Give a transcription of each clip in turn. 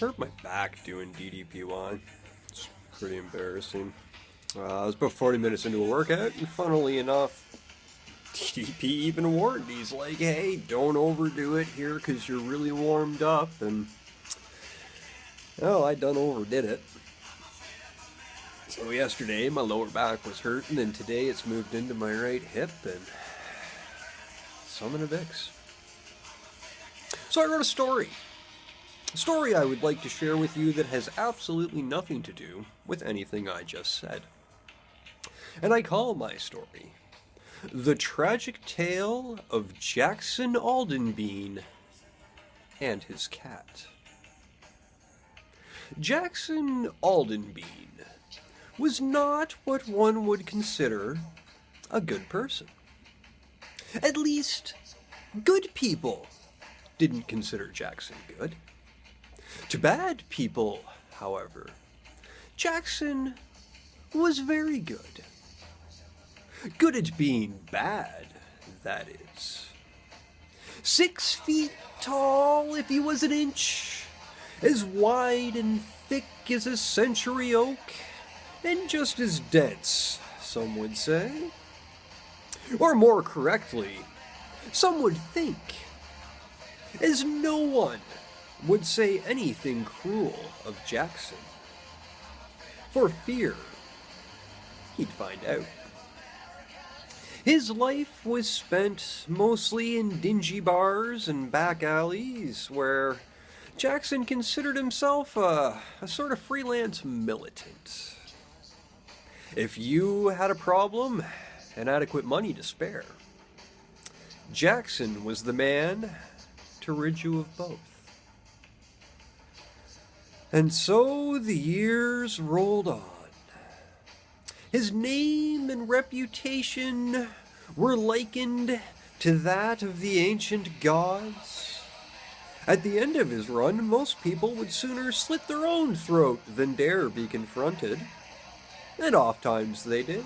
Hurt my back doing DDPY. It's pretty embarrassing. I was about 40 minutes into a workout, and funnily enough, DDP even warned. He's like, hey, don't overdo it here because you're really warmed up. And, well, I done overdid it. So yesterday, my lower back was hurting, and today it's moved into my right hip, and summon a Vicks. So I wrote a story. A story I would like to share with you that has absolutely nothing to do with anything I just said. And I call my story The Tragic Tale of Jackson Aldenbean and His Cat. Jackson Aldenbean was not what one would consider a good person. At least, good people didn't consider Jackson good. To bad people, however, Jackson was very good. Good at being bad, that is. 6 feet tall if he was an inch, as wide and thick as a century oak, and just as dense, some would say. Or more correctly, some would think, as no one would say anything cruel of Jackson, for fear he'd find out. His life was spent mostly in dingy bars and back alleys where Jackson considered himself a sort of freelance militant. If you had a problem and adequate money to spare, Jackson was the man to rid you of both. And so the years rolled on. His name and reputation were likened to that of the ancient gods. At the end of his run, most people would sooner slit their own throat than dare be confronted. And oftentimes they did.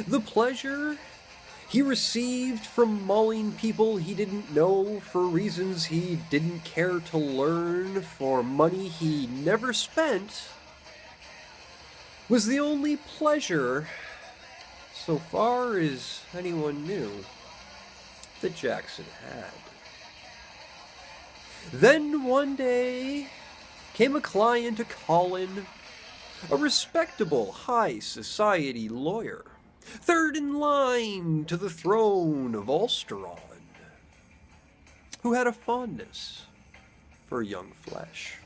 The pleasure he received from mauling people he didn't know for reasons he didn't care to learn for money he never spent was the only pleasure, so far as anyone knew, that Jackson had. Then one day came a client to Colin, a respectable high society lawyer, third in line to the throne of Ulsteron, who had a fondness for young flesh.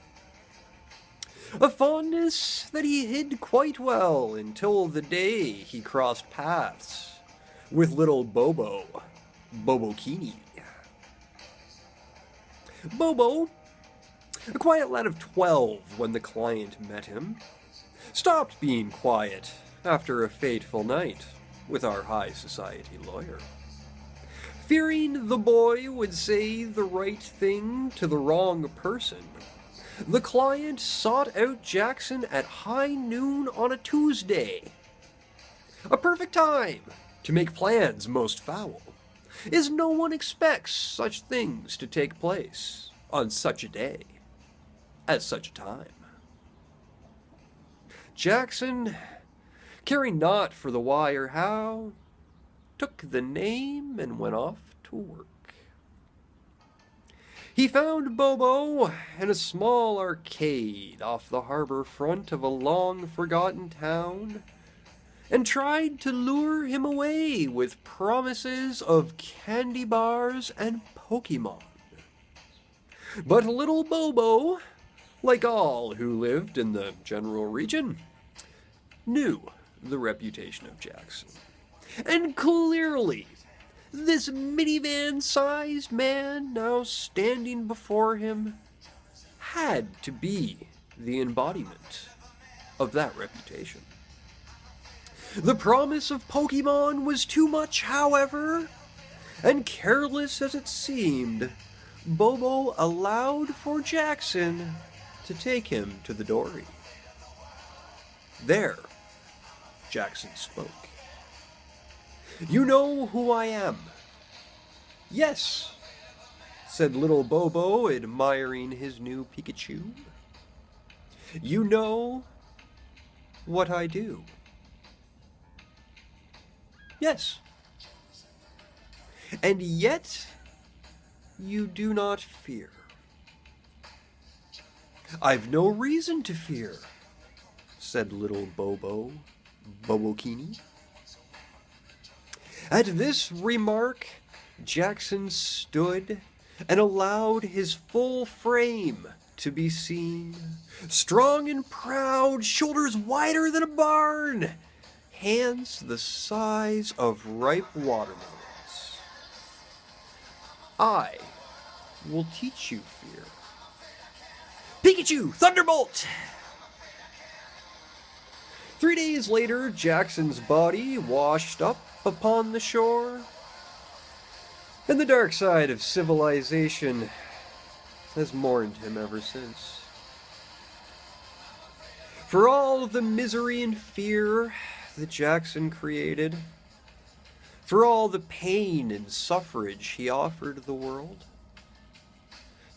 A fondness that he hid quite well until the day he crossed paths with little Bobo Keeney. Bobo, a quiet lad of 12 when the client met him, stopped being quiet after a fateful night with our high society lawyer. Fearing the boy would say the right thing to the wrong person, the client sought out Jackson at high noon on a Tuesday. A perfect time to make plans most foul, as no one expects such things to take place on such a day, at such a time. Jackson, caring not for the why or how, took the name and went off to work. He found Bobo in a small arcade off the harbor front of a long-forgotten town and tried to lure him away with promises of candy bars and Pokemon. But little Bobo, like all who lived in the general region, knew the reputation of Jackson. And clearly, this minivan-sized man now standing before him had to be the embodiment of that reputation. The promise of Pokemon was too much, however, and careless as it seemed, Bobo allowed for Jackson to take him to the dory. There, Jackson spoke. "You know who I am." "Yes," said little Bobo, admiring his new Pikachu. You know what I do. Yes. And yet you do not fear. I've no reason to fear, said little Bobo, Bobokini. At this remark, Jackson stood and allowed his full frame to be seen, strong and proud, shoulders wider than a barn, hands the size of ripe watermelons. I will teach you fear. Pikachu, Thunderbolt! 3 days later, Jackson's body washed up upon the shore, and the dark side of civilization has mourned him ever since. For all the misery and fear that Jackson created, for all the pain and suffrage he offered the world,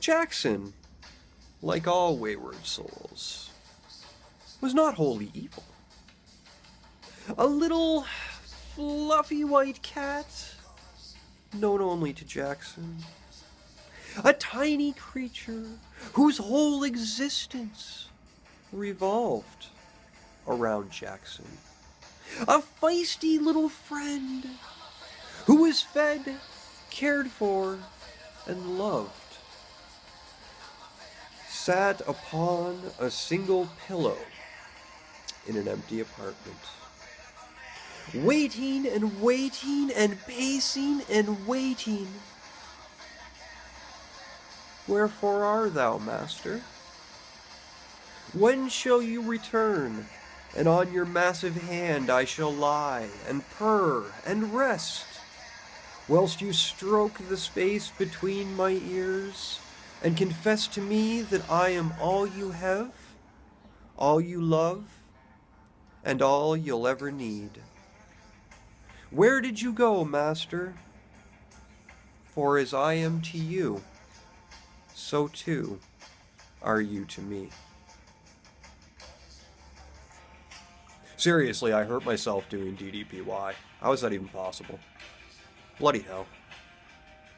Jackson, like all wayward souls, was not wholly evil. A little fluffy white cat, known only to Jackson. A tiny creature whose whole existence revolved around Jackson. A feisty little friend who was fed, cared for, and loved. Sat upon a single pillow in an empty apartment. Waiting and waiting and pacing and waiting. Wherefore art thou, master? When shall you return, and on your massive hand I shall lie and purr and rest, whilst you stroke the space between my ears and confess to me that I am all you have, all you love, and all you'll ever need? Where did you go, master? For as I am to you, so too are you to me. Seriously, I hurt myself doing DDPY. How is that even possible? Bloody hell.